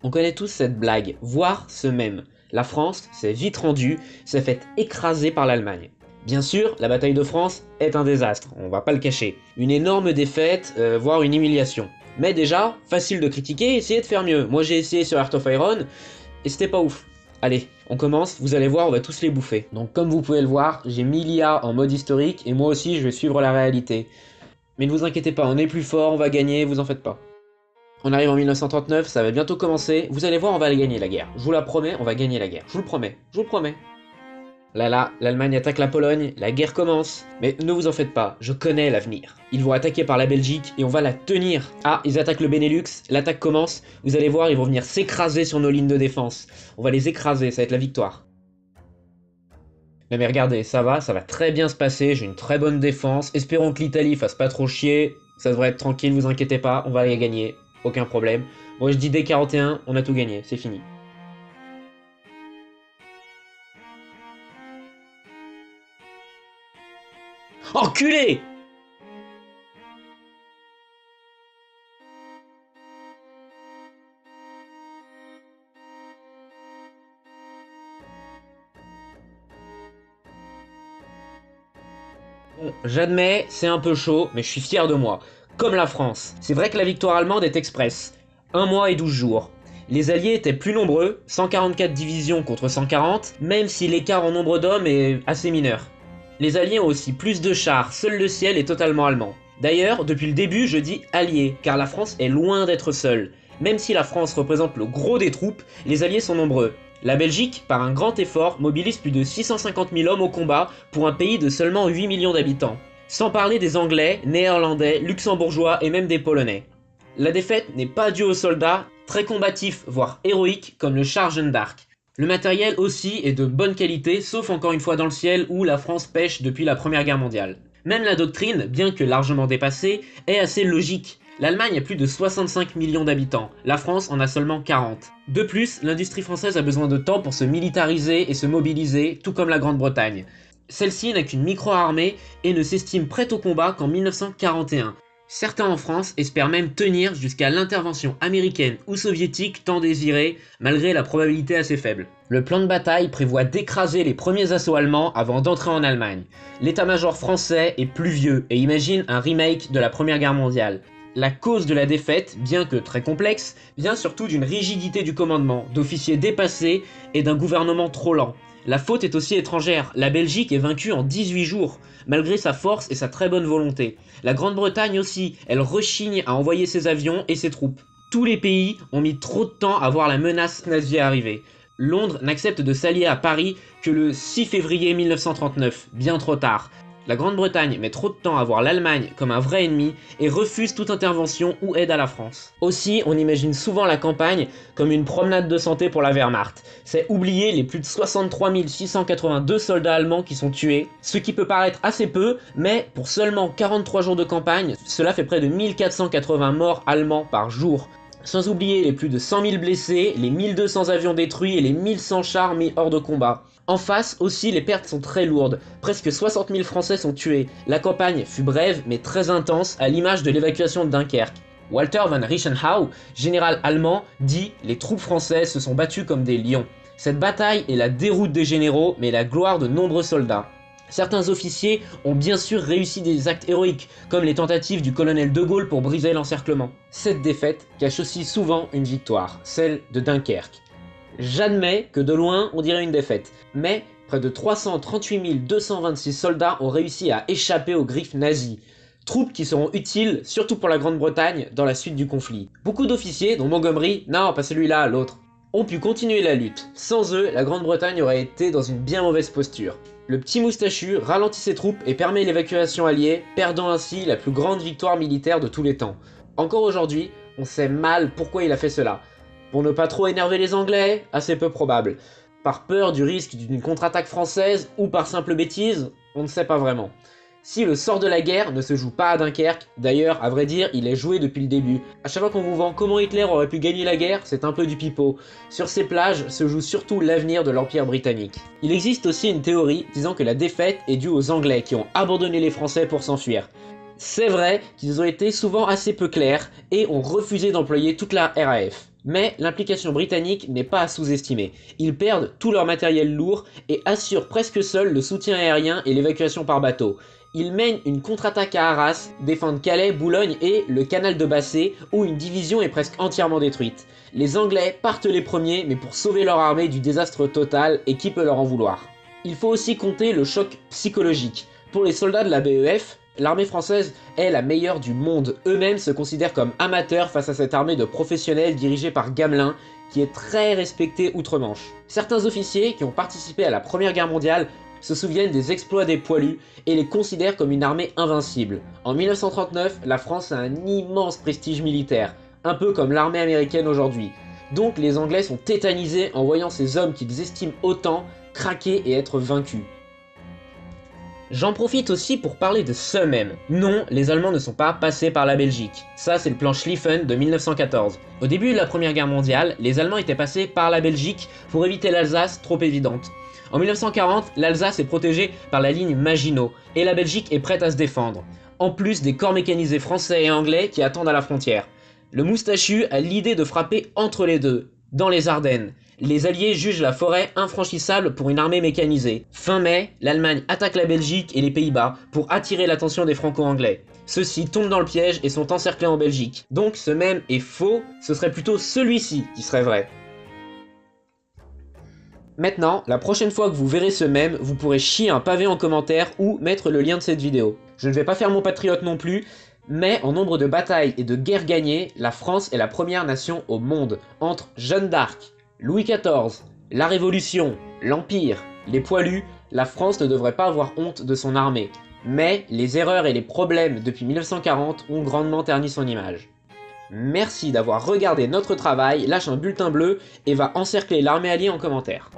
On connaît tous cette blague, voire ce mème. La France s'est vite rendue, s'est faite écraser par l'Allemagne. Bien sûr, la bataille de France est un désastre, on va pas le cacher. Une énorme défaite, voire une humiliation. Mais déjà, facile de critiquer, essayez de faire mieux. Moi j'ai essayé sur Heart of Iron, et c'était pas ouf. Allez, on commence, vous allez voir, on va tous les bouffer. Donc comme vous pouvez le voir, j'ai mis l'IA en mode historique, et moi aussi je vais suivre la réalité. Mais ne vous inquiétez pas, on est plus fort, on va gagner, vous en faites pas. On arrive en 1939, ça va bientôt commencer, vous allez voir, on va gagner la guerre. Je vous la promets, on va gagner la guerre. Je vous le promets, je vous le promets. Là, l'Allemagne attaque la Pologne, la guerre commence. Mais ne vous en faites pas, je connais l'avenir. Ils vont attaquer par la Belgique et on va la tenir. Ah, ils attaquent le Benelux, l'attaque commence. Vous allez voir, ils vont venir s'écraser sur nos lignes de défense. On va les écraser, ça va être la victoire. Mais regardez, ça va très bien se passer, j'ai une très bonne défense. Espérons que l'Italie fasse pas trop chier. Ça devrait être tranquille, vous inquiétez pas, on va les gagner. Aucun problème. Moi je dis dès 41, on a tout gagné, c'est fini. Enculé! Bon, j'admets, c'est un peu chaud, mais je suis fier de moi. Comme la France. C'est vrai que la victoire allemande est express. 1 mois et 12 jours. Les Alliés étaient plus nombreux, 144 divisions contre 140, même si l'écart en nombre d'hommes est assez mineur. Les Alliés ont aussi plus de chars, seul le ciel est totalement allemand. D'ailleurs, depuis le début, je dis Alliés, car la France est loin d'être seule. Même si la France représente le gros des troupes, les Alliés sont nombreux. La Belgique, par un grand effort, mobilise plus de 650 000 hommes au combat pour un pays de seulement 8 millions d'habitants. Sans parler des Anglais, Néerlandais, Luxembourgeois et même des Polonais. La défaite n'est pas due aux soldats, très combatifs, voire héroïques, comme le char Jeanne d'Arc. Le matériel aussi est de bonne qualité, sauf encore une fois dans le ciel où la France pêche depuis la Première Guerre mondiale. Même la doctrine, bien que largement dépassée, est assez logique. L'Allemagne a plus de 65 millions d'habitants, la France en a seulement 40. De plus, l'industrie française a besoin de temps pour se militariser et se mobiliser, tout comme la Grande-Bretagne. Celle-ci n'a qu'une micro-armée et ne s'estime prête au combat qu'en 1941. Certains en France espèrent même tenir jusqu'à l'intervention américaine ou soviétique tant désirée, malgré la probabilité assez faible. Le plan de bataille prévoit d'écraser les premiers assauts allemands avant d'entrer en Allemagne. L'état-major français est plus vieux et imagine un remake de la Première Guerre mondiale. La cause de la défaite, bien que très complexe, vient surtout d'une rigidité du commandement, d'officiers dépassés et d'un gouvernement trop lent. La faute est aussi étrangère, la Belgique est vaincue en 18 jours, malgré sa force et sa très bonne volonté. La Grande-Bretagne aussi, elle rechigne à envoyer ses avions et ses troupes. Tous les pays ont mis trop de temps à voir la menace nazie arriver. Londres n'accepte de s'allier à Paris que le 6 février 1939, bien trop tard. La Grande-Bretagne met trop de temps à voir l'Allemagne comme un vrai ennemi et refuse toute intervention ou aide à la France. Aussi, on imagine souvent la campagne comme une promenade de santé pour la Wehrmacht. C'est oublier les plus de 63 682 soldats allemands qui sont tués, ce qui peut paraître assez peu, mais pour seulement 43 jours de campagne, cela fait près de 1480 morts allemands par jour. Sans oublier les plus de 100 000 blessés, les 1200 avions détruits et les 1100 chars mis hors de combat. En face aussi, les pertes sont très lourdes. Presque 60 000 Français sont tués. La campagne fut brève mais très intense, à l'image de l'évacuation de Dunkerque. Walter von Reichenau, général allemand, dit « Les troupes françaises se sont battues comme des lions ». Cette bataille est la déroute des généraux, mais la gloire de nombreux soldats. Certains officiers ont bien sûr réussi des actes héroïques, comme les tentatives du colonel de Gaulle pour briser l'encerclement. Cette défaite cache aussi souvent une victoire, celle de Dunkerque. J'admets que de loin on dirait une défaite, mais près de 338 226 soldats ont réussi à échapper aux griffes nazies. Troupes qui seront utiles, surtout pour la Grande-Bretagne, dans la suite du conflit. Beaucoup d'officiers, dont Montgomery, non pas celui-là, l'autre, ont pu continuer la lutte. Sans eux, la Grande-Bretagne aurait été dans une bien mauvaise posture. Le petit moustachu ralentit ses troupes et permet l'évacuation alliée, perdant ainsi la plus grande victoire militaire de tous les temps. Encore aujourd'hui, on sait mal pourquoi il a fait cela. Pour ne pas trop énerver les Anglais, assez peu probable. Par peur du risque d'une contre-attaque française ou par simple bêtise, on ne sait pas vraiment. Si le sort de la guerre ne se joue pas à Dunkerque, d'ailleurs, à vrai dire, il est joué depuis le début. À chaque fois qu'on vous vend comment Hitler aurait pu gagner la guerre, c'est un peu du pipeau. Sur ces plages se joue surtout l'avenir de l'Empire britannique. Il existe aussi une théorie disant que la défaite est due aux Anglais qui ont abandonné les Français pour s'enfuir. C'est vrai qu'ils ont été souvent assez peu clairs et ont refusé d'employer toute la RAF. Mais l'implication britannique n'est pas à sous-estimer. Ils perdent tout leur matériel lourd et assurent presque seuls le soutien aérien et l'évacuation par bateau. Ils mènent une contre-attaque à Arras, défendent Calais, Boulogne et le canal de Bassée, où une division est presque entièrement détruite. Les Anglais partent les premiers, mais pour sauver leur armée du désastre total, et qui peut leur en vouloir? Il faut aussi compter le choc psychologique. Pour les soldats de la BEF, l'armée française est la meilleure du monde. Eux-mêmes se considèrent comme amateurs face à cette armée de professionnels dirigée par Gamelin, qui est très respectée outre-Manche. Certains officiers qui ont participé à la Première Guerre mondiale se souviennent des exploits des poilus et les considèrent comme une armée invincible. En 1939, la France a un immense prestige militaire, un peu comme l'armée américaine aujourd'hui. Donc les Anglais sont tétanisés en voyant ces hommes qu'ils estiment autant craquer et être vaincus. J'en profite aussi pour parler de ceux-mêmes. Non, les Allemands ne sont pas passés par la Belgique. Ça, c'est le plan Schlieffen de 1914. Au début de la Première Guerre mondiale, les Allemands étaient passés par la Belgique pour éviter l'Alsace trop évidente. En 1940, l'Alsace est protégée par la ligne Maginot, et la Belgique est prête à se défendre. En plus des corps mécanisés français et anglais qui attendent à la frontière. Le moustachu a l'idée de frapper entre les deux, dans les Ardennes. Les Alliés jugent la forêt infranchissable pour une armée mécanisée. Fin mai, l'Allemagne attaque la Belgique et les Pays-Bas pour attirer l'attention des Franco-Anglais. Ceux-ci tombent dans le piège et sont encerclés en Belgique. Donc ce même est faux, ce serait plutôt celui-ci qui serait vrai. Maintenant, la prochaine fois que vous verrez ce mème, vous pourrez chier un pavé en commentaire ou mettre le lien de cette vidéo. Je ne vais pas faire mon patriote non plus, mais en nombre de batailles et de guerres gagnées, la France est la première nation au monde. Entre Jeanne d'Arc, Louis XIV, la Révolution, l'Empire, les poilus, la France ne devrait pas avoir honte de son armée. Mais les erreurs et les problèmes depuis 1940 ont grandement terni son image. Merci d'avoir regardé notre travail, lâche un bulletin bleu et va encercler l'armée alliée en commentaire.